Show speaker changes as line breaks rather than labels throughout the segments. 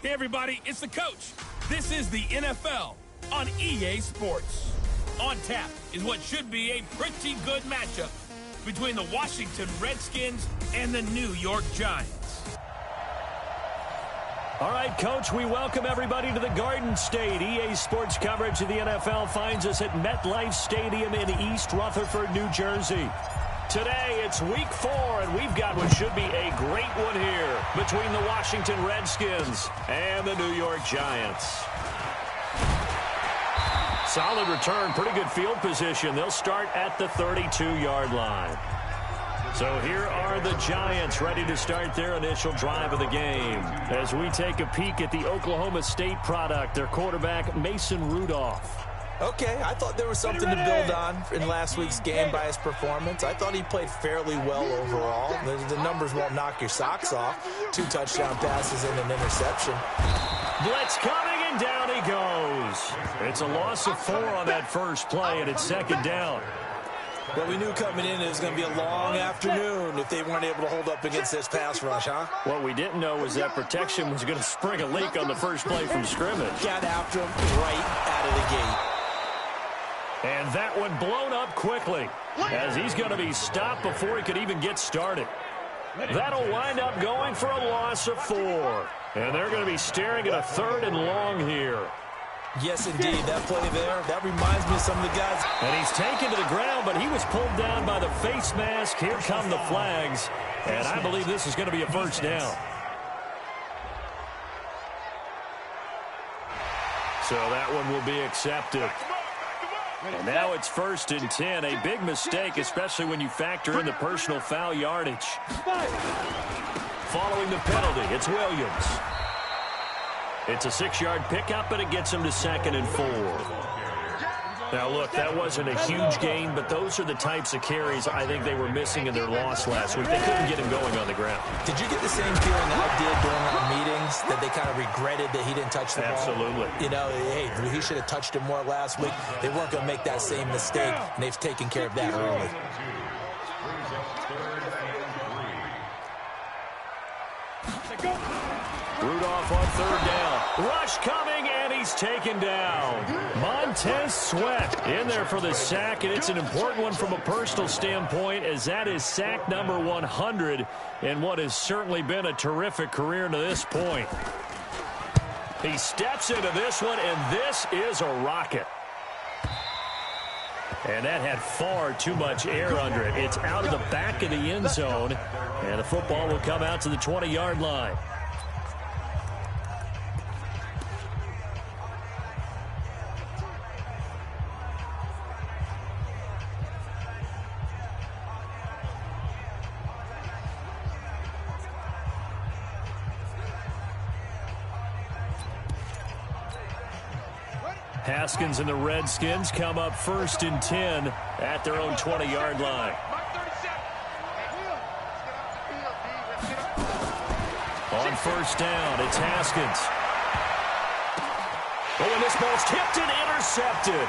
Hey, everybody, it's the coach. This is the NFL on EA Sports. On tap is what should be a pretty good matchup between the Washington Redskins and the New York Giants.
All right, Coach, we welcome everybody to the Garden State. EA Sports coverage of the NFL finds us at MetLife Stadium in East Rutherford, New Jersey. Today, it's Week 4, and we've got what should be a great one here between the Washington Redskins and the New York Giants. Solid return, pretty good field position. They'll start at the 32-yard line. So here are the Giants ready to start their initial drive of the game. As we take a peek at the Oklahoma State product, their quarterback, Mason Rudolph.
Okay, I thought there was something to build on in last week's game by his performance. I thought he played fairly well overall. The numbers won't knock your socks off. 2 touchdown passes and an interception.
Blitz coming, and down he goes. It's a loss of 4 on that first play, and it's second down.
Well, we knew coming in it was going to be a long afternoon if they weren't able to hold up against this pass rush, huh?
What we didn't know was that protection was going to spring a leak on the first play from scrimmage.
Got after him right out of the gate.
And that one blown up quickly as he's going to be stopped before he could even get started. That'll wind up going for a loss of 4. And they're going to be staring at a 3rd and long here.
Yes, indeed. That play there, that reminds me of some of the guys.
And he's taken to the ground, but he was pulled down by the face mask. Here come the flags. And I believe this is going to be a first down. So that one will be accepted. And now it's 1st and 10. A big mistake, especially when you factor in the personal foul yardage. Following the penalty, it's Williams. It's a 6-yard pickup, and it gets him to 2nd and 4. Now, look, that wasn't a huge gain, but those are the types of carries I think they were missing in their loss last week. They couldn't get him going on the ground.
Did you get the same feeling I did during our meetings, that they kind of regretted that he didn't touch the ball?
Absolutely.
You know, hey, he should have touched it more last week. They weren't going to make that same mistake, and they've taken care of that early.
Rudolph on 3rd down. Rush coming, and he's taken down. Montez Sweat in there for the sack, and it's an important one from a personal standpoint, as that is sack number 100 in what has certainly been a terrific career to this point. He steps into this one, and this is a rocket. And that had far too much air under it. It's out of the back of the end zone, and the football will come out to the 20-yard line. Haskins and the Redskins come up 1st and 10 at their own 20-yard line. On 1st down, it's Haskins. Oh, and this ball's tipped and intercepted.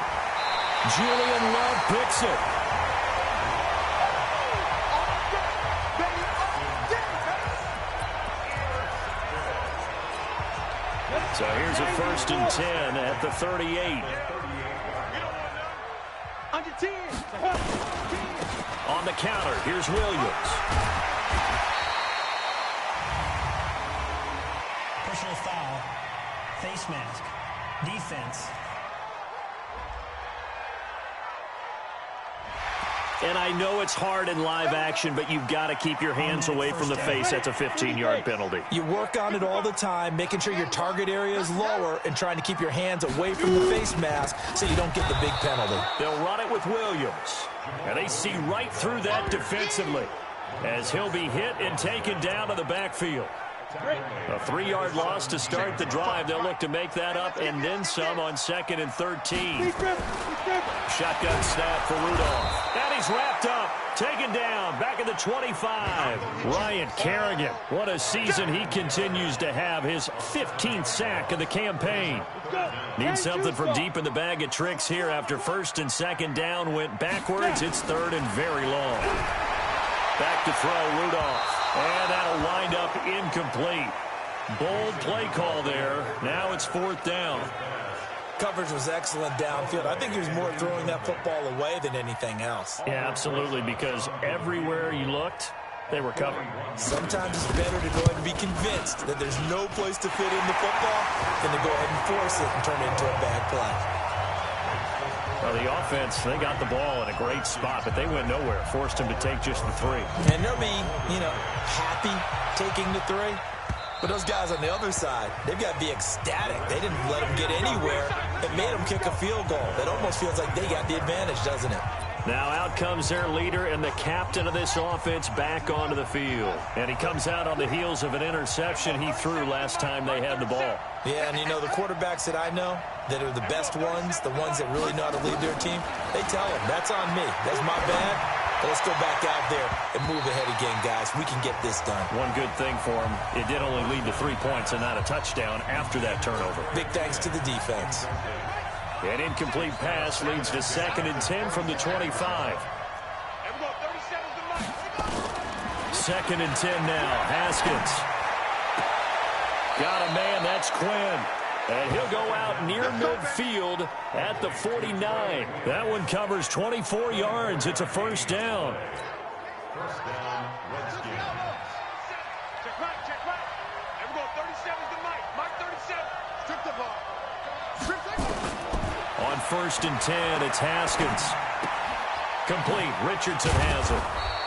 Julian Love picks it. So here's a 1st and 10 at the 38. On the counter, here's Williams.
Personal foul, face mask, defense.
And I know it's hard in live action, but you've got to keep your hands away from the face. That's a 15-yard penalty.
You work on it all the time, making sure your target area is lower and trying to keep your hands away from the face mask so you don't get the big penalty.
They'll run it with Williams. And they see right through that defensively as he'll be hit and taken down to the backfield. A 3-yard loss to start the drive. They'll look to make that up and then some on 2nd and 13. Shotgun snap for Rudolph. And he's wrapped up. Taken down. Back at the 25. Ryan Kerrigan. What a season he continues to have. His 15th sack of the campaign. Needs something from deep in the bag of tricks here after 1st and 2nd down went backwards. It's 3rd and very long. Back to throw, Rudolph. And that'll wind up incomplete. Bold play call there. Now it's 4th down.
Coverage was excellent downfield. I think he was more throwing that football away than anything else.
Yeah, absolutely, because everywhere you looked, they were covered.
Sometimes it's better to go ahead and be convinced that there's no place to fit in the football than to go ahead and force it and turn it into a bad play.
Well, the offense, they got the ball in a great spot, but they went nowhere. Forced him to take just the 3.
And they'll be, happy taking the 3. But those guys on the other side, they've got to be ecstatic. They didn't let them get anywhere. It made them kick a field goal. It almost feels like they got the advantage, doesn't it?
Now out comes their leader and the captain of this offense back onto the field. And he comes out on the heels of an interception he threw last time they had the ball.
Yeah, and the quarterbacks that I know that are the best ones, the ones that really know how to lead their team, they tell them, that's on me. That's my bad. But let's go back out there and move ahead again, guys. We can get this done.
One good thing for him, it did only lead to 3 points and not a touchdown after that turnover.
Big thanks to the defense.
An incomplete pass leads to 2nd and 10 from the 25. 2nd and 10 now. Haskins. Got a man. That's Quinn. And he'll go out near midfield at the 49. That one covers 24 yards. It's a 1st down.
First down, Redskins. Check right. And we're going 37 to Mike. Mike 37. Strip the ball.
On 1st and 10, it's Haskins. Complete. Richardson has it.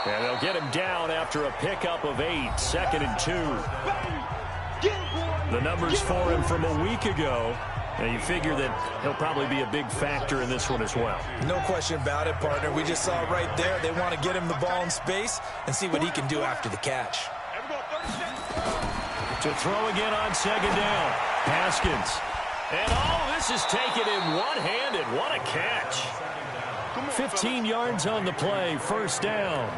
And they'll get him down after a pickup of 8. 2nd and 2. The numbers for him from a week ago. And you figure that he'll probably be a big factor in this one as well.
No question about it, partner. We just saw right there. They want to get him the ball in space and see what he can do after the catch.
To throw again on 2nd down. Haskins. And this is taken in one-handed. What a catch. 15 yards on the play. 1st down.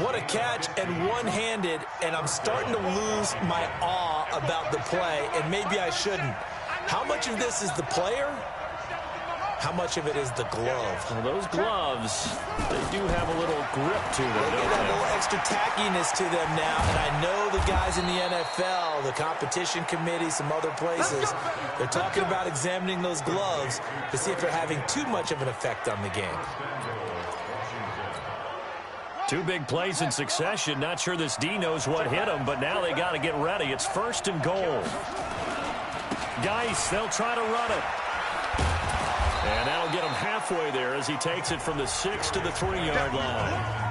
What a catch and one-handed, and I'm starting to lose my awe about the play, and maybe I shouldn't. How much of this is the player? How much of it is the glove?
Well, those gloves, they do have a little grip to them,
They
don't
get a
they?
little extra tackiness to them now, and I know the guys in the NFL, the competition committee, some other places, they're talking about examining those gloves to see if they're having too much of an effect on the game.
2 big plays in succession. Not sure this D knows what hit him, but now they got to get ready. It's 1st and goal. Geis, they'll try to run it. And that'll get him halfway there as he takes it from the 6 to the 3-yard line.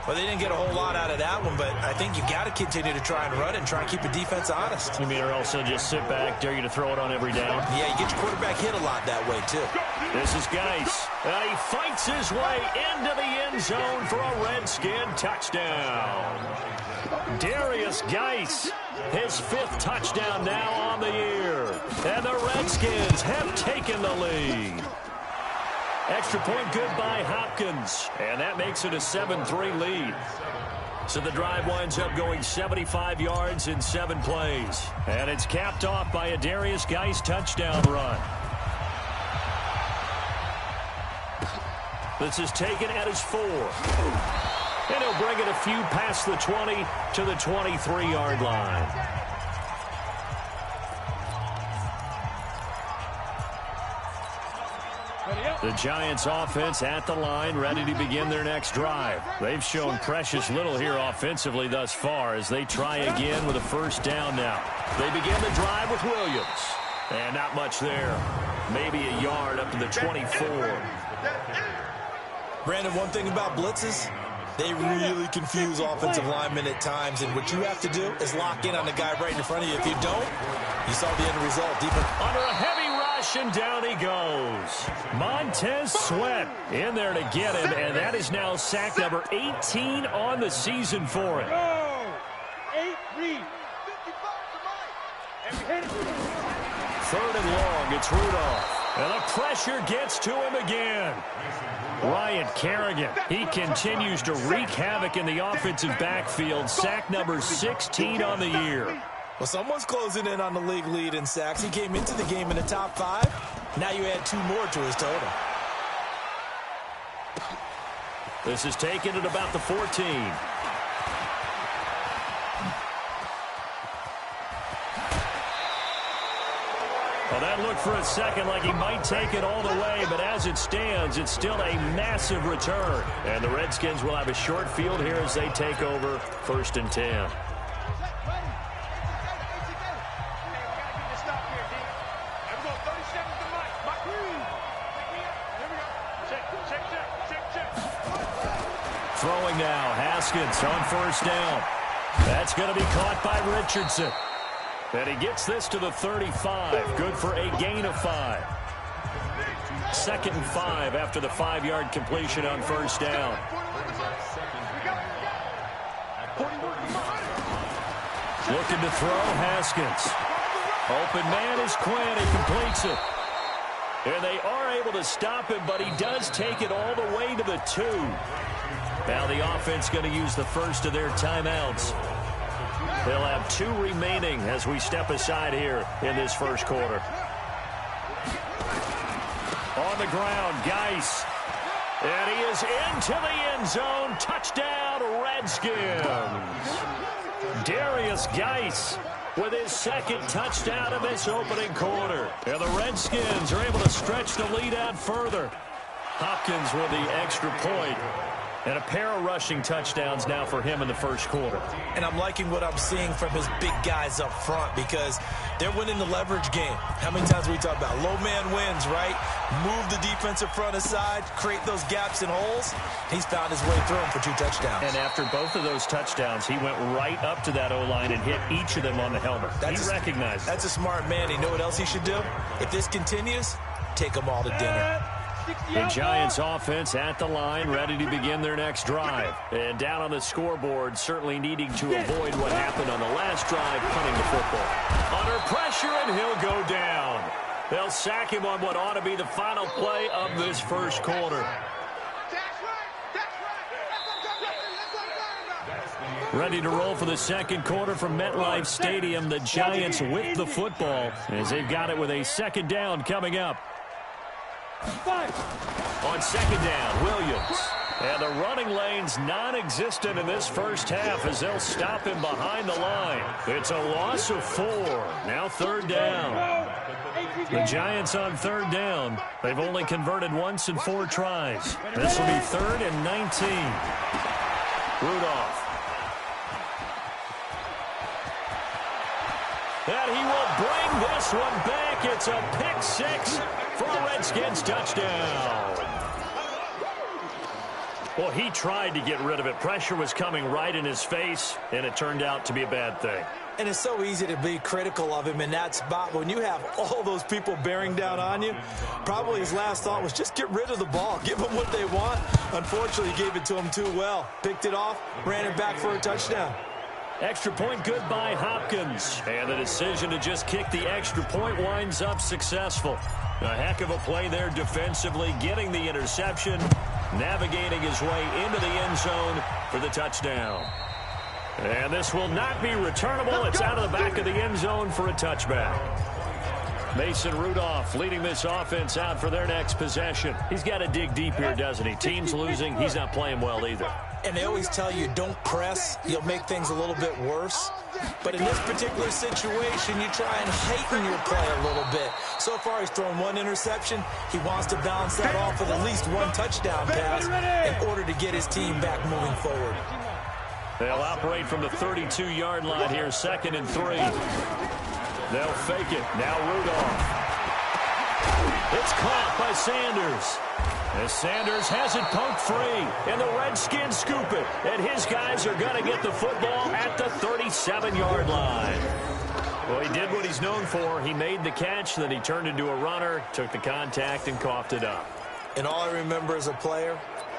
Well, they didn't get a whole lot out of that one, but I think you got to continue to try and run it and try and keep the defense honest.
You mean or also just sit back, dare you to throw it on every down?
Yeah, you get your quarterback hit a lot that way, too.
This is Geis. He fights his way into the end zone for a Redskin touchdown. Darius Geis, his 5th touchdown now on the year. And the Redskins have taken the lead. Extra point good by Hopkins. And that makes it a 7-3 lead. So the drive winds up going 75 yards in 7 plays. And it's capped off by a Darius Geis touchdown run. This is taken at his 4. And he'll bring it a few past the 20 to the 23-yard line. The Giants offense at the line, ready to begin their next drive. They've shown precious little here offensively thus far as they try again with a 1st down now. They begin the drive with Williams. And not much there. Maybe a yard up to the 24.
Brandon, one thing about blitzes, they really confuse offensive linemen at times, and what you have to do is lock in on the guy right in front of you. If you don't, you saw the end result.
Under a heavy rush, and down he goes. Montez Sweat in there to get him, and that is now sack number 18 on the season for him. 3rd and long, it's Rudolph. And the pressure gets to him again. Ryan Kerrigan, he continues to wreak havoc in the offensive backfield. Sack number 16 on the year.
Well, someone's closing in on the league lead in sacks. He came into the game in the top 5. Now you add 2 more to his total.
This is taken at about the 14. that looked for a second like he might take it all the way, but as it stands, it's still a massive return. And the Redskins will have a short field here as they take over 1st and 10. Throwing now, Haskins on 1st down. That's going to be caught by Richardson. And he gets this to the 35. Good for a gain of 5. 2nd and 5 after the 5-yard completion on 1st down. Looking to throw, Haskins. Open man is Quinn. He completes it. And they are able to stop him, but he does take it all the way to the 2. Now the offense going to use the first of their timeouts. They'll have 2 remaining as we step aside here in this first quarter. On the ground, Geis. And he is into the end zone. Touchdown, Redskins. Darius Geis with his 2nd touchdown of this opening quarter. And the Redskins are able to stretch the lead out further. Hopkins with the extra point. And a pair of rushing touchdowns now for him in the first quarter.
And I'm liking what I'm seeing from his big guys up front because they're winning the leverage game. How many times we talk about low man wins, right? Move the defensive front aside, create those gaps and holes. He's found his way through them for 2 touchdowns.
And after both of those touchdowns, he went right up to that O-line and hit each of them on the helmet. He recognized it.
That's a smart man. You know what else he should do? If this continues, take them all to dinner.
The Giants offense at the line, ready to begin their next drive. And down on the scoreboard, certainly needing to avoid what happened on the last drive, punting the football. Under pressure, and he'll go down. They'll sack him on what ought to be the final play of this first quarter. Ready to roll for the second quarter from MetLife Stadium. The Giants with the football as they've got it with a 2nd down coming up. On 2nd down, Williams. And the running lane's non-existent in this first half as they'll stop him behind the line. It's a loss of 4. Now 3rd down. The Giants on 3rd down. They've only converted once in 4 tries. This will be 3rd and 19. Rudolph. And he will bring this one back. It's a pick 6 for a Redskins touchdown. Well, he tried to get rid of it. Pressure was coming right in his face, and it turned out to be a bad thing.
And it's so easy to be critical of him in that spot. When you have all those people bearing down on you, probably his last thought was just get rid of the ball. Give them what they want. Unfortunately, he gave it to them too well. Picked it off, ran it back for a touchdown.
Extra point good by Hopkins. And the decision to just kick the extra point winds up successful. A heck of a play there defensively, getting the interception, navigating his way into the end zone for the touchdown. And this will not be returnable. It's out of the back of the end zone for a touchback. Mason Rudolph leading this offense out for their next possession. He's got to dig deep here, doesn't he? Team's losing. He's not playing well either.
And they always tell you don't press. You'll make things a little bit worse. But in this particular situation, you try and heighten your play a little bit. So far, he's thrown 1 interception. He wants to balance that off with at least 1 touchdown pass in order to get his team back moving forward.
They'll operate from the 32-yard line here, 2nd and 3. They'll fake it. Now Rudolph. It's caught by Sanders. As Sanders has it poked free, and the Redskins scoop it. And his guys are going to get the football at the 37-yard line. Well, he did what he's known for. He made the catch, then he turned into a runner, took the contact, and coughed it up.
And all I remember as a player,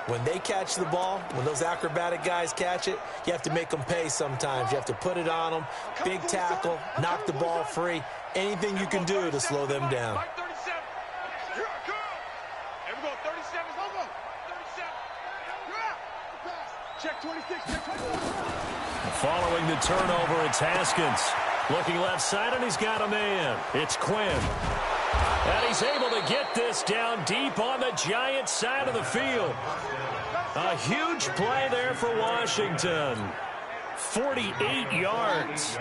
when they catch the ball, when those acrobatic guys catch it, you have to make them pay sometimes. You have to put it on them, big tackle, knock the ball free. Anything you can do to slow them down.
Check 26, check 26.
Following the turnover, it's Haskins. Looking left side, and he's got a man. It's Quinn. And he's able to get this down deep on the Giants side of the field. A huge play there for Washington. 48 yards.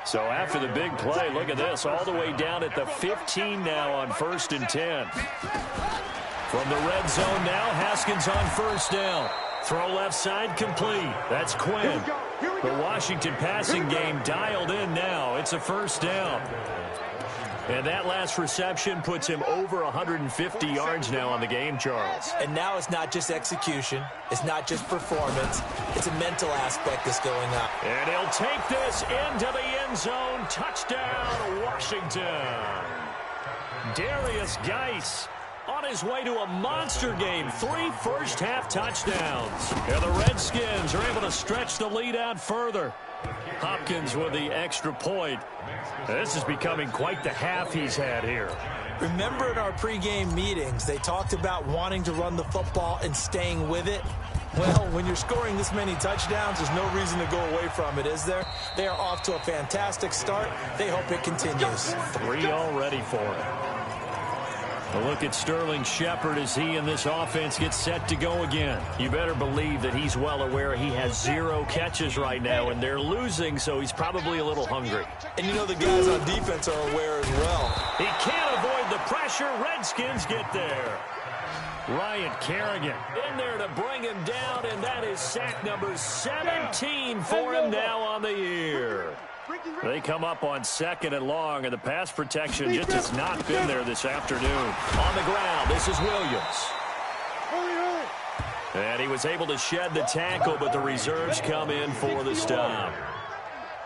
So after the big play, look at this, all the way down at the 15 now on 1st and 10. From the red zone now, Haskins on 1st down. Throw left side complete. That's Quinn. The Washington passing game dialed in now. It's a 1st down. And that last reception puts him over 150 yards now on the game, Charles.
And now it's not just execution. It's not just performance. It's a mental aspect that's going up.
And he'll take this into the end zone. Touchdown, Washington. Darius Geis on his way to a monster game. 3 first-half touchdowns. And the Redskins are able to stretch the lead out further. Hopkins with the extra point. This is becoming quite the half he's had here.
Remember in our pregame meetings, they talked about wanting to run the football and staying with it? Well, when you're scoring this many touchdowns, there's no reason to go away from it, is there? They are off to a fantastic start. They hope it continues.
3 already for him. A look at Sterling Shepard as he and this offense get set to go again. You better believe that he's well aware he has 0 catches right now, and they're losing, so he's probably a little hungry.
And you know the guys on defense are aware as well.
He can't avoid the pressure. Redskins get there. Ryan Kerrigan in there to bring him down, and that is sack number 17 for him now on the year. They come up on 2nd and long, and the pass protection just has not been there this afternoon. On the ground, this is Williams. And he was able to shed the tackle, but the reserves come in for the stop.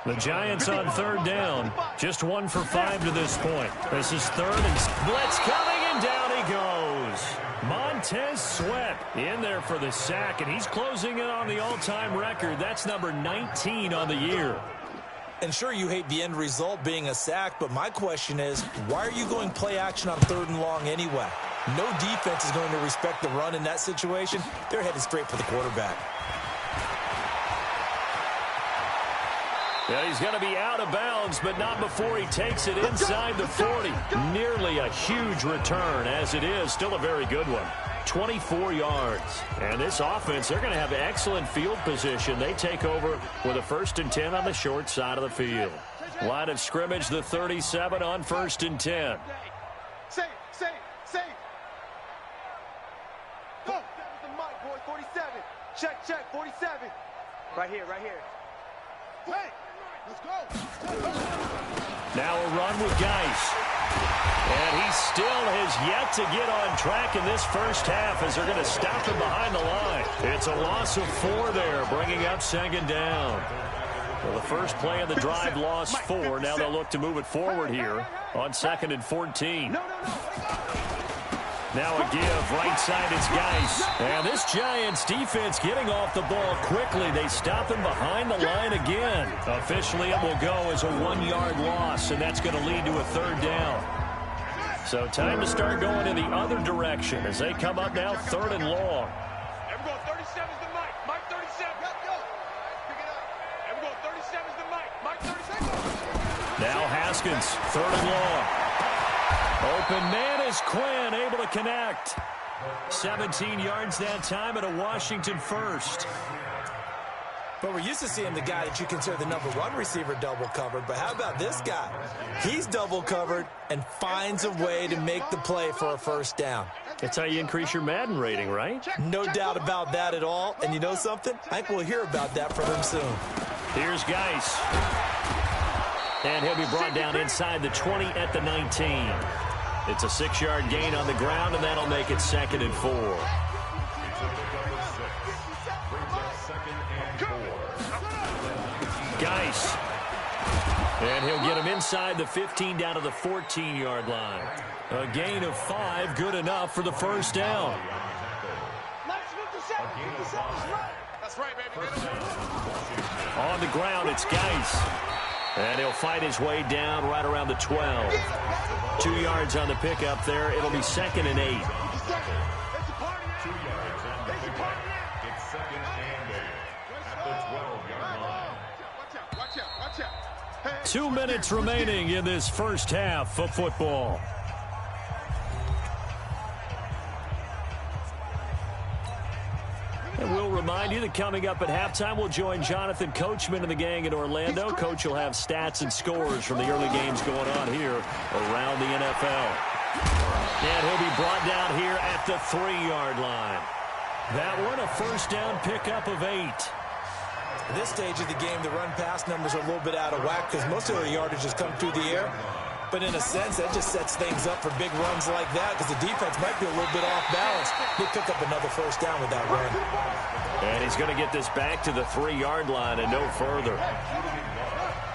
The Giants on 3rd down, just 1 for 5 to this point. This is 3rd and blitz coming, and down he goes. Montez Sweat in there for the sack, and he's closing in on the all-time record. That's number 19 on the year.
And sure, you hate the end result being a sack, but my question is, why are you going play action on 3rd and long anyway? No defense is going to respect the run in that situation. They're headed straight for the quarterback.
Yeah, he's going to be out of bounds, but not before he takes it inside the 40. Nearly a huge return, as it is. Still a very good one. 24 yards. And this offense, they're going to have excellent field position. They take over with a 1st and 10 on the short side of the field. Line of scrimmage, the 37 on 1st and 10.
Safe. Go. That was the mic, boy. 47. Check. 47. Right here. Hey, let's go.
Now a run with Geis. And he still has yet to get on track in this first half as they're going to stop him behind the line. It's a loss of 4 there, bringing up 2nd down. Well, the first play of the drive lost 4. Now they'll look to move it forward here on 2nd and 14. Now a give, right side, it's Geis. And this Giants defense getting off the ball quickly. They stop him behind the line again. Officially, it will go as a 1-yard loss, and that's going to lead to a 3rd down. So time to start going in the other direction as they come up now 3rd and long.
Everyone, 37 is the mic. Mike 37. Go. Pick it up. Everyone, 37 is the mic. Mike 37.
Now Haskins, 3rd and long. Open man is Quinn, able to connect. 17 yards that time at a Washington 1st.
But we're used to seeing the guy that you consider the number 1 receiver double covered. But how about this guy? He's double covered and finds a way to make the play for a 1st down.
That's how you increase your Madden rating, right?
No doubt about that at all. And you know something? I think we'll hear about that from him soon.
Here's Geis. And he'll be brought down inside the 20 at the 19. It's a 6-yard gain on the ground, and that'll make it 2nd and 4. Geis. And he'll get him inside the 15 down to the 14-yard line. A gain of 5, good enough for the 1st down.
That's right, baby.
On the ground, it's Geis. And he'll fight his way down right around the 12. 2 yards on the pickup there. It'll be 2nd and 8. 2 minutes remaining in this first half of football. And we'll remind you you that coming up at halftime, we'll join Jonathan Coachman and the gang in Orlando. Coach will have stats and scores from the early games going on here around the NFL. And he'll be brought down here at the 3-yard line. That one, a first down pickup of 8.
At this stage of the game, the run-pass numbers are a little bit out of whack because most of their yardage has come through the air. But in a sense, that just sets things up for big runs like that because the defense might be a little bit off balance. They pick up another first down with that run.
And he's going to get this back to the 3-yard line and no further.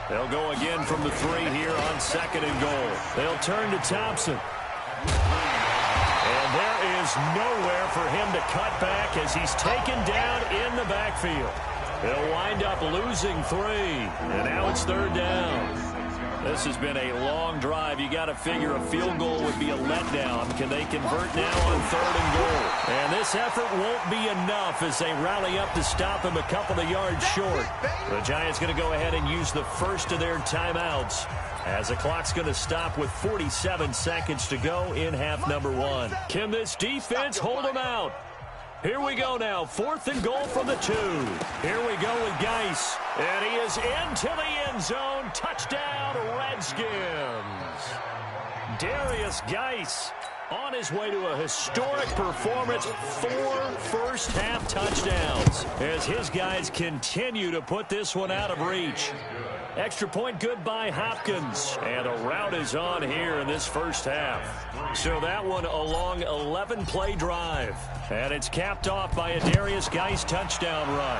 They'll go again from the 3 here on 2nd and goal. They'll turn to Thompson. And there is nowhere for him to cut back as he's taken down in the backfield. They'll wind up losing 3. And now it's 3rd down. This has been a long drive. You got to figure a field goal would be a letdown. Can they convert now on 3rd and goal? And this effort won't be enough as they rally up to stop him a couple of yards short. The Giants going to go ahead and use the first of their timeouts as the clock's going to stop with 47 seconds to go in half number 1. Can this defense hold them out? Here we go now. 4th and goal from the 2. Here we go with Geis. And he is into the end zone. Touchdown, Redskins. Darius Geis on his way to a historic performance. 4 first-half touchdowns as his guys continue to put this one out of reach. Extra point good by Hopkins. And a route is on here in this first half. So that one a long 11-play drive. And it's capped off by a Darius Geis touchdown run.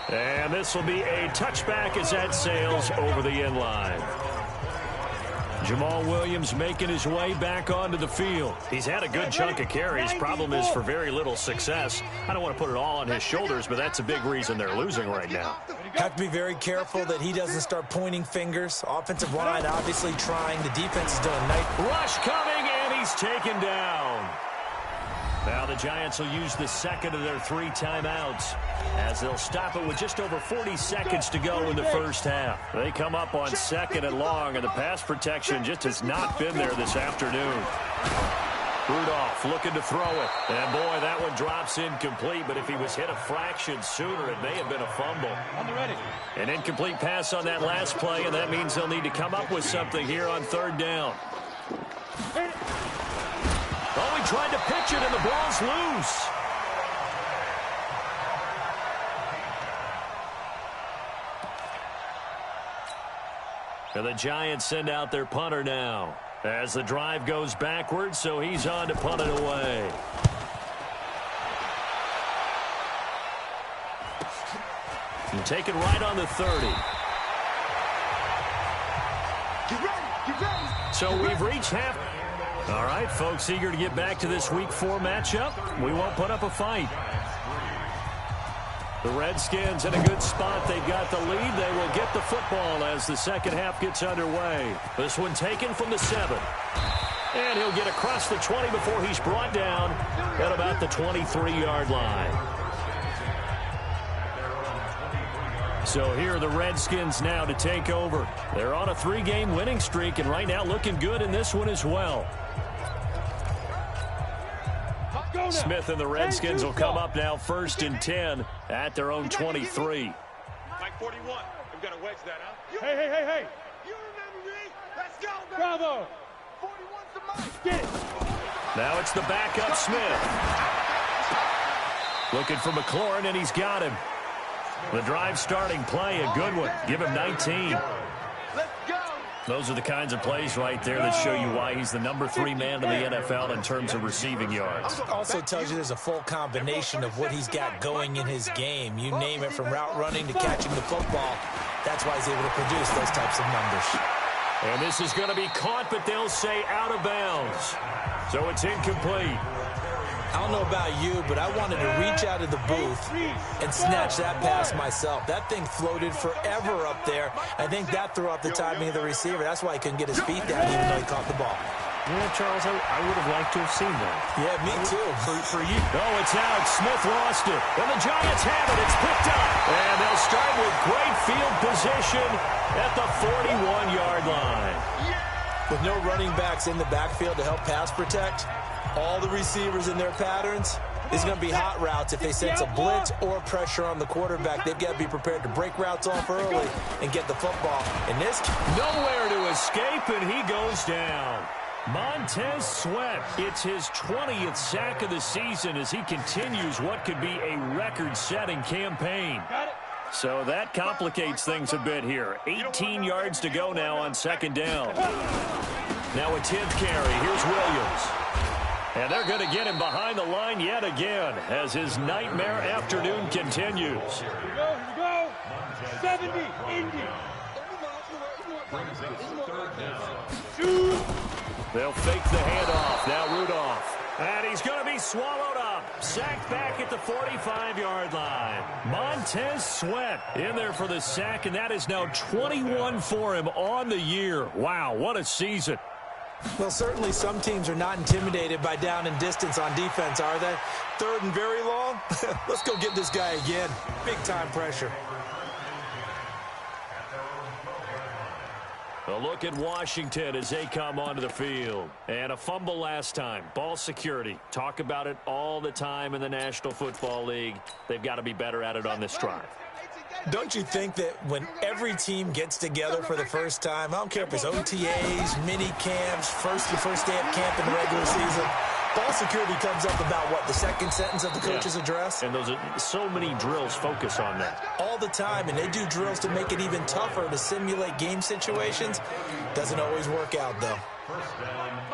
And this will be a touchback as that sails over the end line. Jamal Williams making his way back onto the field. He's had a good chunk of carries. Problem is for very little success. I don't want to put it all on his shoulders, but that's a big reason they're losing right now.
Have to be very careful that he doesn't start pointing fingers. Offensive line obviously trying. The defense is doing a nice
rush coming, and he's taken down. Now the Giants will use the second of their 3 timeouts as they'll stop it with just over 40 seconds to go in the first half. They come up on 2nd and long, and the pass protection just has not been there this afternoon. Rudolph looking to throw it. And, boy, that one drops incomplete, but if he was hit a fraction sooner, it may have been a fumble. An incomplete pass on that last play, and that means they'll need to come up with something here on 3rd down. Oh, he tried to pitch it, and the ball's loose. And the Giants send out their punter now as the drive goes backwards, so he's on to punt it away. And take it right on the 30. So we've reached half. All right, folks, eager to get back to this Week 4 matchup. We won't put up a fight. The Redskins in a good spot. They've got the lead. They will get the football as the second half gets underway. This one taken from the 7. And he'll get across the 20 before he's brought down at about the 23-yard line. So here are the Redskins now to take over. They're on a 3-game winning streak, and right now looking good in this one as well. Smith and the Redskins will come up now 1st and 10 at their own 23.
Mike 41. We've got to wedge that, huh?
Hey.
You remember me? Let's go, baby.
Bravo.
41's the Mike.
Get it.
Now it's the backup Smith. Looking for McLaurin, and he's got him. The drive starting play, a good one. Give him 19.
Let's go.
Those are the kinds of plays right there that show you why he's the number 3 man in the NFL in terms of receiving yards.
Also tells you there's a full combination of what he's got going in his game. You name it, from route running to catching the football. That's why he's able to produce those types of numbers.
And this is going to be caught, but they'll say out of bounds. So it's incomplete.
I don't know about you, but I wanted to reach out of the booth and snatch that pass myself. That thing floated forever up there. I think that threw off the timing of the receiver. That's why he couldn't get his feet down even though he caught the ball.
Yeah, Charles, I would have liked to have seen that.
Yeah, me too.
For you. Oh, it's out. Smith lost it. And the Giants have it. It's picked up. And they'll start with great field position at the 41-yard line.
With no running backs in the backfield to help pass protect, all the receivers in their patterns, is going to be hot routes if they sense a blitz or pressure on the quarterback. They've got to be prepared to break routes off early and get the football. In this,
nowhere to escape, and he goes down. Montez Sweat, it's his 20th sack of the season as he continues what could be a record-setting campaign. So that complicates things a bit here. 18 yards to go now on second down. Now a 10th carry. Here's Williams. And they're going to get him behind the line yet again as his nightmare afternoon continues.
Here we go. 70, Indy.
They'll fake the handoff. Now Rudolph. And he's going to be swallowed up. Sacked back at the 45-yard line. Montez Sweat in there for the sack, and that is now 21 for him on the year. Wow, what a season.
well, certainly some teams are not intimidated by down and distance on defense, are they? Third and very long? Let's go get this guy again. Big-time pressure.
A look at Washington as they come onto the field. And a fumble last time. Ball security. Talk about it all the time in the National Football League. They've got to be better at it on this drive.
Don't you think that when every team gets together for the first time, I don't care if it's OTAs, mini camps, first day of camp in the regular season, ball security comes up about, what, the second sentence of the coach's address?
And those are so many drills focus on that.
All the time, and they do drills to make it even tougher to simulate game situations. Doesn't always work out, though.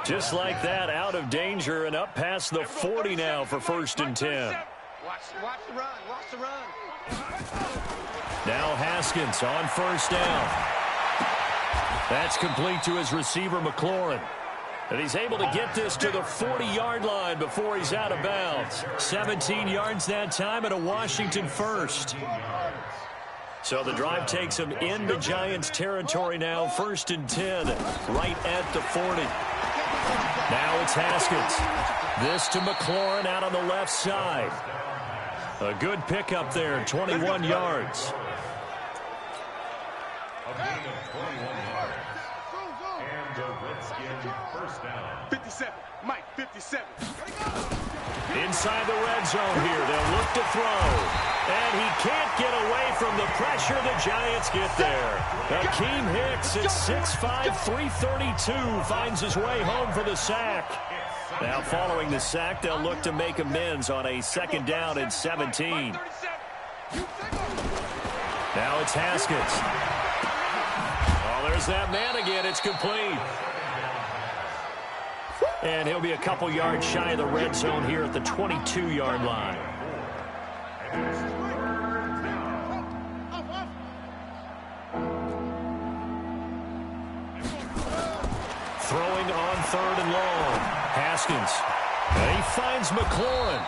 Just like that, out of danger and up past the 40 now for 1st and 10.
Watch the run. Watch the run.
Now Haskins on 1st down. That's complete to his receiver, McLaurin. And he's able to get this to the 40-yard line before he's out of bounds. 17 yards that time and a Washington first. So the drive takes him into Giants territory now. 1st and 10, right at the 40. Now it's Haskins. This to McLaurin out on the left side. A good pickup there, 21 yards.
A gain of 21 yards. And the Redskins first down. 57. Mike, 57.
Inside the red zone here. They'll look to throw. And he can't get away from the pressure. The Giants get there. Akeem Hicks at 6'5", 332 finds his way home for the sack. Now following the sack, they'll look to make amends on a 2nd down and 17. Now it's Haskins. Oh, there's that man again. It's complete. And he'll be a couple yards shy of the red zone here at the 22-yard line. Throwing on 3rd and long. Haskins. And he finds McLaurin.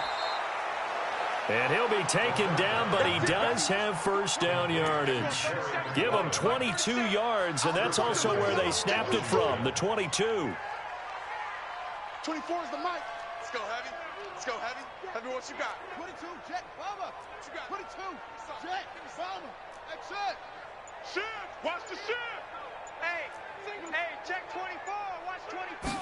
And he'll be taken down, but he does have 1st down yardage. Give him 22 yards, and that's also where they snapped it from, the 22.
24 is the mic. Let's go, Heavy. Let's go, Heavy. Heavy, what you got? 22, Jet, Bomber. What you got? 22, Jet, Bomber. Action. Shift. Watch the shift. Hey, check 24. Watch 24.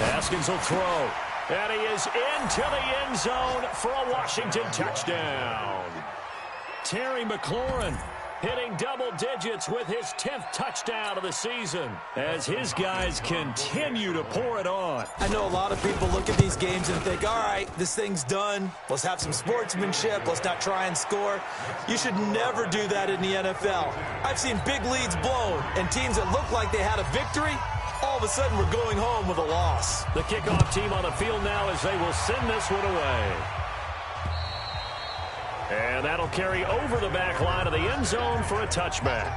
Haskins will throw. And he is into the end zone for a Washington touchdown. Terry McLaurin hitting double digits with his 10th touchdown of the season as his guys continue to pour it on.
I know a lot of people look at these games and think, all right, this thing's done. Let's have some sportsmanship. Let's not try and score. You should never do that in the NFL. I've seen big leads blown and teams that look like they had a victory, all of a sudden we're going home with a loss.
The kickoff team on the field now as they will send this one away. And that'll carry over the back line of the end zone for a touchback.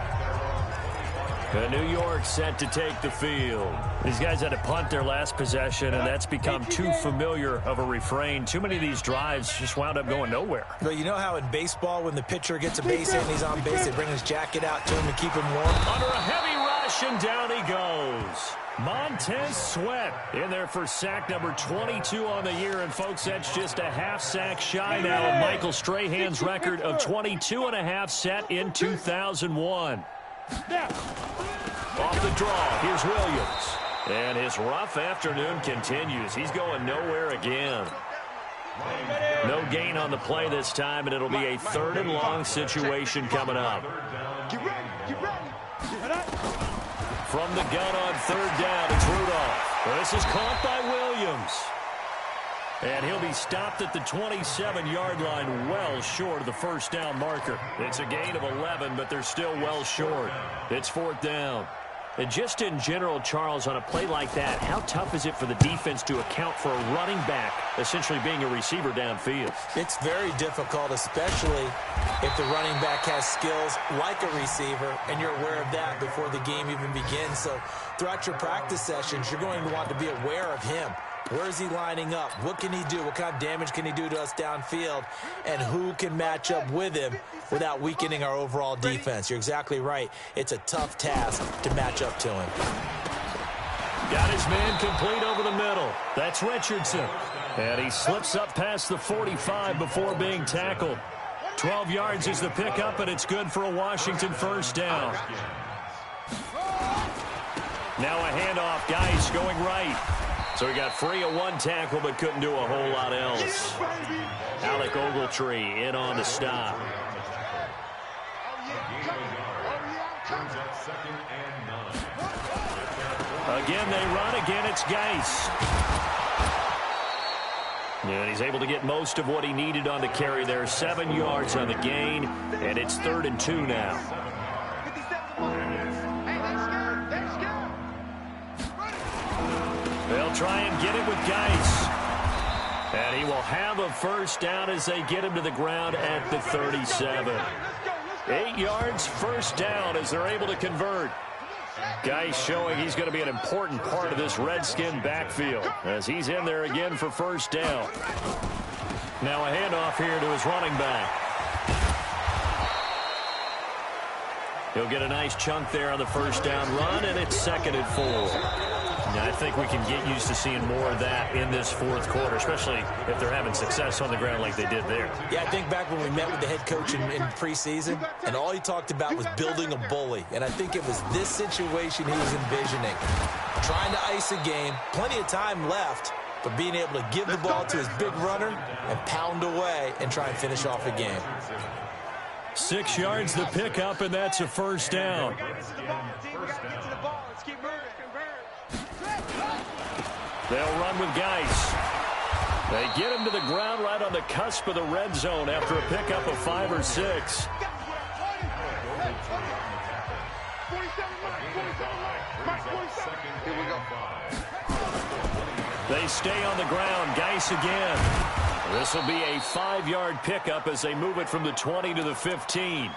And New York set to take the field. These guys had to punt their last possession, and that's become too familiar of a refrain. Too many of these drives just wound up going nowhere.
Well, you know how in baseball when the pitcher gets a base hit and he's on base, they bring his jacket out to him to keep him warm?
Under a heavy rush, and down he goes. Montez Sweat in there for sack number 22 on the year. And, folks, that's just a half sack shy now of Michael Strahan's record of 22.5 set in 2001. Off the draw, here's Williams. And his rough afternoon continues. He's going nowhere again. No gain on the play this time, and it'll be a 3rd and long situation coming up. From the gun on 3rd down, it's Rudolph. This is caught by Williams. And he'll be stopped at the 27-yard line, well short of the first down marker. It's a gain of 11, but they're still well short. It's 4th down. And just in general, Charles, on a play like that, how tough is it for the defense to account for a running back essentially being a receiver downfield?
It's very difficult, especially if the running back has skills like a receiver, and you're aware of that before the game even begins. So throughout your practice sessions, you're going to want to be aware of him. Where is he lining up? What can he do? What kind of damage can he do to us downfield? And who can match up with him without weakening our overall defense? You're exactly right. It's a tough task to match up to him.
Got his man complete over the middle. That's Richardson. And he slips up past the 45 before being tackled. 12 yards is the pickup, and it's good for a Washington first down. Now a handoff. Geis going right. So he got free of one tackle but couldn't do a whole lot else. Alec Ogletree in on the stop. Again, they run. Again, it's Geis. And he's able to get most of what he needed on the carry there. 7 yards on the gain, and it's 3rd and 2 now. They'll try and get it with Geis. And he will have a first down as they get him to the ground at the 37. 8 yards, first down as they're able to convert. Geis showing he's going to be an important part of this Redskin backfield as he's in there again for first down. Now a handoff here to his running back. He'll get a nice chunk there on the first down run, and it's 2nd and 4. I think we can get used to seeing more of that in this 4th quarter, especially if they're having success on the ground like they did there.
Yeah, I think back when we met with the head coach in preseason, and all he talked about was building a bully. And I think it was this situation he was envisioning. Trying to ice a game, plenty of time left, but being able to give the ball to his big runner and pound away and try and finish off a game.
6 yards the pickup, and that's a first down. They'll run with Geis. They get him to the ground right on the cusp of the red zone after a pickup of 5 or 6. They stay on the ground. Geis again. This will be a 5-yard pickup as they move it from the 20 to the 15.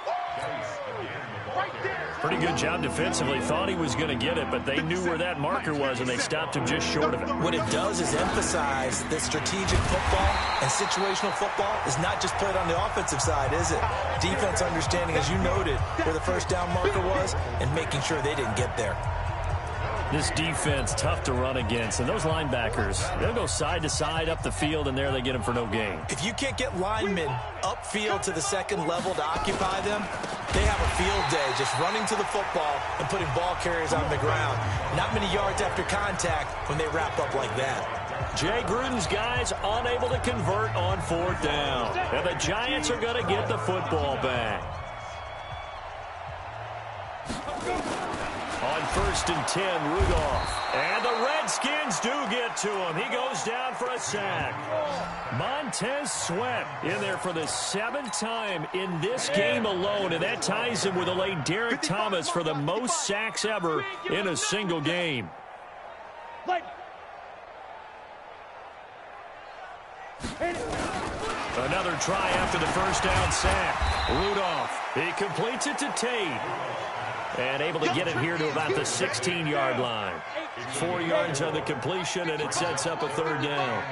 Pretty good job defensively. Thought he was going to get it, but they knew where that marker was, and they stopped him just short of it.
What it does is emphasize that strategic football and situational football is not just played on the offensive side, is it? Defense understanding, as you noted, where the first down marker was and making sure they didn't get there.
This defense, tough to run against. And those linebackers, they'll go side to side up the field, and there they get them for no gain.
If you can't get linemen upfield to the second level to occupy them, they have a field day just running to the football and putting ball carriers on the ground. Not many yards after contact when they wrap up like that.
Jay Gruden's guys unable to convert on 4th down. And the Giants are going to get the football back. On 1st and 10, Rudolph. And the Redskins do get to him. He goes down for a sack. Montez Sweat in there for the 7th time in this game alone, and that ties him with the late Derek Thomas for the most sacks ever in a single game. Another try after the first down sack. Rudolph, he completes it to Tate. And able to get it here to about the 16-yard line. 4 yards on the completion, and it sets up a 3rd down.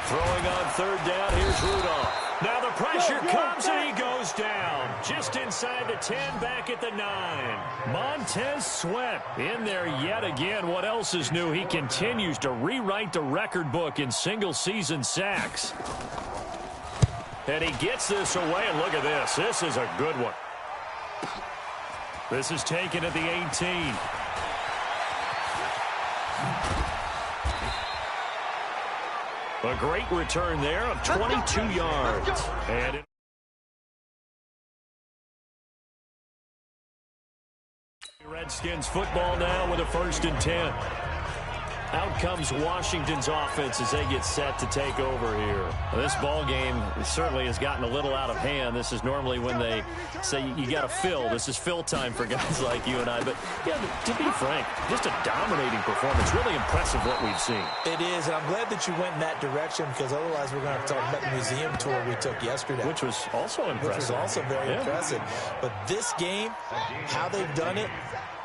Throwing on 3rd down, here's Rudolph. Now the pressure comes, and he goes down. Just inside the 10, back at the 9. Montez Sweat in there yet again. What else is new? He continues to rewrite the record book in single-season sacks. And he gets this away, and look at this. This is a good one. This is taken at the 18. A great return there of 22 yards. And Redskins football now with a 1st and 10. Out comes Washington's offense as they get set to take over here. This ball game certainly has gotten a little out of hand. This is normally when they say you got to fill. This is fill time for guys like you and I. But, yeah, to be frank, just a dominating performance. Really impressive what we've seen.
It is, and I'm glad that you went in that direction because otherwise we're going to talk about the museum tour we took yesterday.
Which was also impressive.
Which was also very impressive. But this game, how they've done it,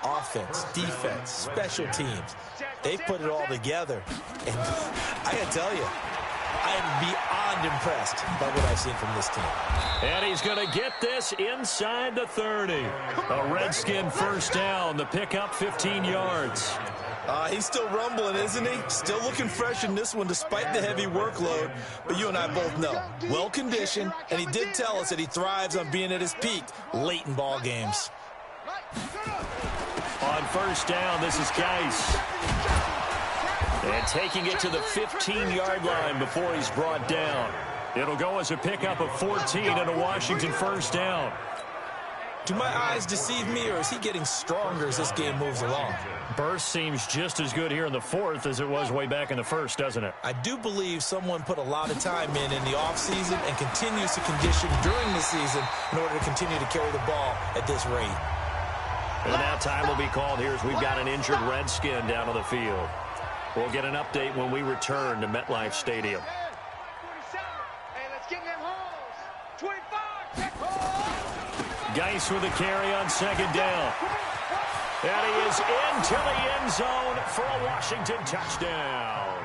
offense, defense, special teams, they've put it all together. And I got to tell you, I am beyond impressed by what I've seen from this team.
And he's going to get this inside the 30. A Redskin 1st down. The pickup 15 yards.
He's still rumbling, isn't he? Still looking fresh in this one despite the heavy workload. But you and I both know, well-conditioned, and he did tell us that he thrives on being at his peak late in ball games.
On 1st down, this is Geis. And taking it to the 15-yard line before he's brought down. It'll go as a pickup of 14 and a Washington 1st down.
Do my eyes deceive me, or is he getting stronger as this game moves along?
Burst seems just as good here in the 4th as it was way back in the 1st, doesn't it?
I do believe someone put a lot of time in the offseason and continues to condition during the season in order to continue to carry the ball at this rate.
And now time will be called here as we've got an injured Redskin down on the field. We'll get an update when we return to MetLife Stadium. Geis with a carry on 2nd down. And he is into the end zone for a Washington touchdown.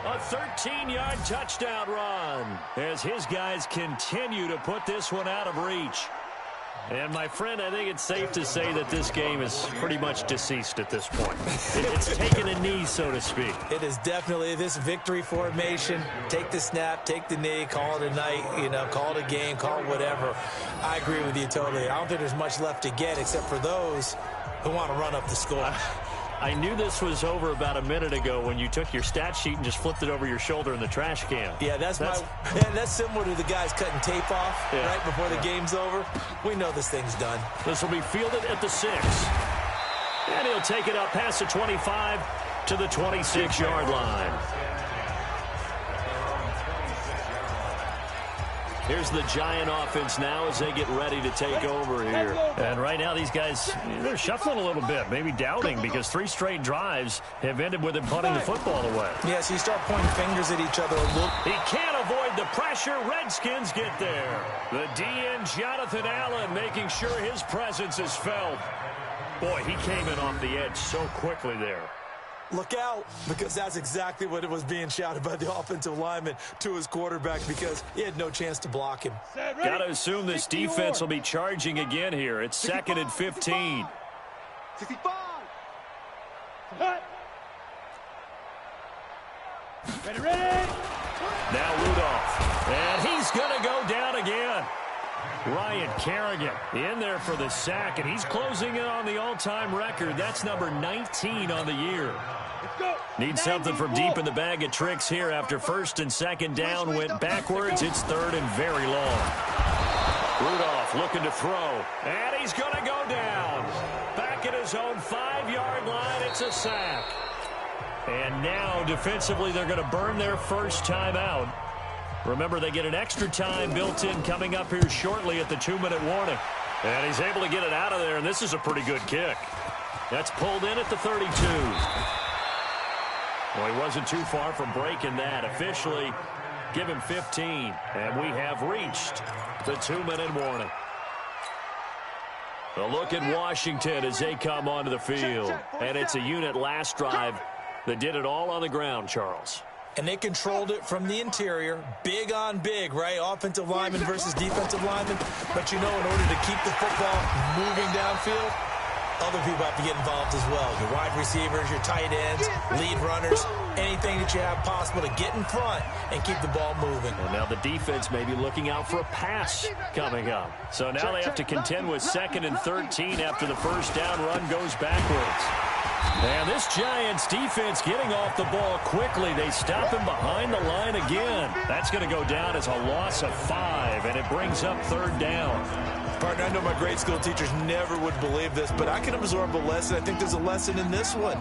A 13-yard touchdown run as his guys continue to put this one out of reach. And, my friend, I think it's safe to say that this game is pretty much deceased at this point. It's taken a knee, so to speak.
It is definitely this victory formation. Take the snap, take the knee, call it a night, call it a game, call it whatever. I agree with you totally. I don't think there's much left to get except for those who want to run up the score.
I knew this was over about a minute ago when you took your stat sheet and just flipped it over your shoulder in the trash can.
Yeah, that's similar to the guys cutting tape off right before the game's over. We know this thing's done.
This will be fielded at the 6. And he'll take it up past the 25 to the 26-yard line. Here's the Giant offense now as they get ready to take over here. And right now these guys, they're shuffling a little bit, maybe doubting, because 3 straight drives have ended with him punting the football away.
Yeah, so you start pointing fingers at each other a little.
He can't avoid the pressure. Redskins get there. The DN, Jonathan Allen, making sure his presence is felt. Boy, he came in off the edge so quickly there.
Look out, because that's exactly what it was being shouted by the offensive lineman to his quarterback, because he had no chance to block him.
Got to assume this defense will be charging again here. It's 2nd and 15.
65. Ready.
Now Rudolph, and he's going to go down again. Ryan Kerrigan in there for the sack, and he's closing in on the all-time record. That's number 19 on the year. Need something from deep in the bag of tricks here after 1st and 2nd down went backwards. It's 3rd and very long. Rudolph looking to throw, and he's going to go down. Back at his own 5-yard line, it's a sack. And now defensively they're going to burn their first time out. Remember, they get an extra time built in coming up here shortly at the 2-minute warning. And he's able to get it out of there, and this is a pretty good kick. That's pulled in at the 32. Well, he wasn't too far from breaking that. Officially, give him 15. And we have reached the 2-minute warning. A look at Washington as they come onto the field. And it's a unit last drive that did it all on the ground, Charles.
And they controlled it from the interior, big on big, right? Offensive lineman versus defensive lineman. But in order to keep the football moving downfield, other people have to get involved as well. Your wide receivers, your tight ends, lead runners, anything that you have possible to get in front and keep the ball moving.
And now the defense may be looking out for a pass coming up. So now they have to contend with 2nd and 13 after the first down run goes backwards. And this Giants defense getting off the ball quickly. They stop him behind the line again. That's going to go down as a loss of 5, and it brings up 3rd down.
Partner, I know my grade school teachers never would believe this, but I can absorb a lesson. I think there's a lesson in this one.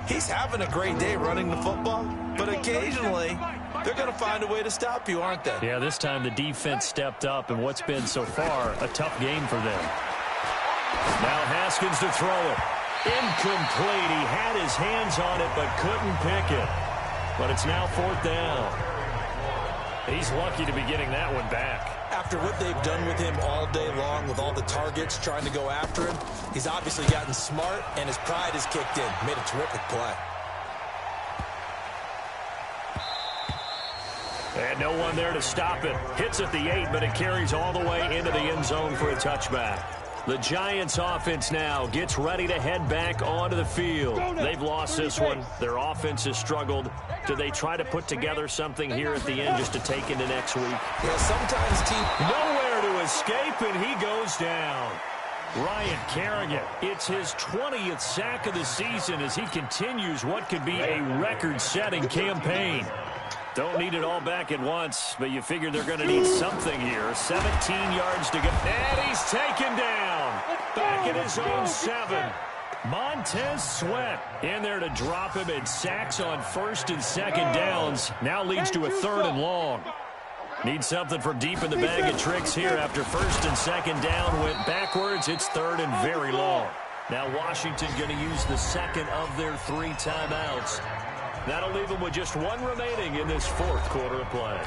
He's having a great day running the football, but occasionally they're going to find a way to stop you, aren't they?
Yeah, this time the defense stepped up in what's been so far a tough game for them. Now Haskins to throw it. Incomplete. He had his hands on it but couldn't pick it. But it's now 4th down. He's lucky to be getting that one back.
After what they've done with him all day long, with all the targets trying to go after him, he's obviously gotten smart, and his pride has kicked in. Made a terrific play.
And no one there to stop it. Hits at the 8, but it carries all the way into the end zone for a touchback. The Giants offense now gets ready to head back onto the field. They've lost this one. Their offense has struggled. Do they try to put together something here at the end just to take into next week?
Yeah, sometimes team...
Nowhere to escape, and he goes down. Ryan Kerrigan, it's his 20th sack of the season as he continues what could be a record-setting campaign. Don't need it all back at once, but you figure they're going to need something here. 17 yards to go. And he's taken down. Back at his own 7. Montez Sweat in there to drop him, and sacks on 1st and 2nd downs. Now leads to a 3rd and long. Need something from deep in the bag of tricks here after 1st and 2nd down went backwards. It's 3rd and very long. Now Washington going to use the 2nd of their 3 timeouts. That'll leave them with just 1 remaining in this 4th quarter of play.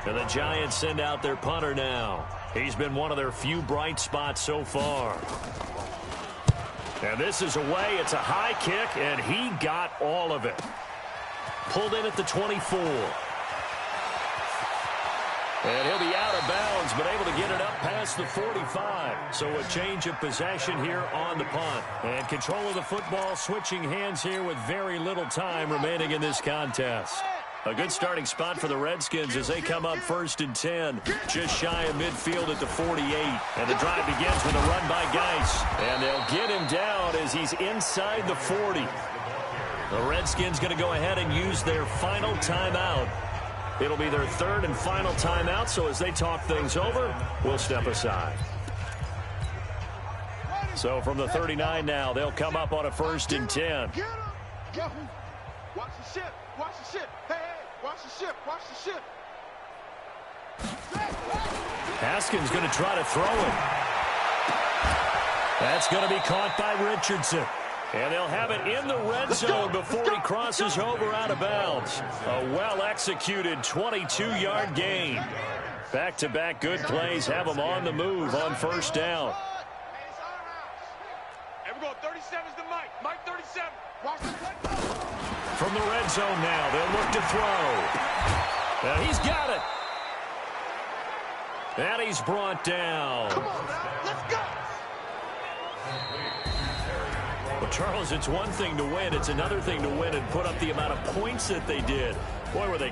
And the Giants send out their punter now. He's been one of their few bright spots so far. And this is away. It's a high kick, and he got all of it. Pulled in at the 24. And he'll be out of bounds, but able to get it up past the 45. So a change of possession here on the punt. And control of the football, switching hands here with very little time remaining in this contest. A good starting spot for the Redskins as they come up 1st and 10. Just shy of midfield at the 48. And the drive begins with a run by Geis. And they'll get him down as he's inside the 40. The Redskins going to go ahead and use their final timeout. It'll be their 3rd and final timeout, so as they talk things over, we'll step aside. So from the 39 now, they'll come up on a 1st and 10.
Watch the ship. Watch the ship. Hey, watch the ship. Watch the ship.
Haskins going to try to throw it. That's going to be caught by Richardson. And they'll have it in the red zone before he crosses over out of bounds. A well-executed 22-yard gain. Back-to-back good plays have them on the move on 1st down.
And we're going 37's to Mike. Mike 37. Watch the play.
From the red zone now, they'll look to throw. Now he's got it. And he's brought down.
Come on now. Let's go.
Well, Charles, it's one thing to win. It's another thing to win and put up the amount of points that they did. Boy, were they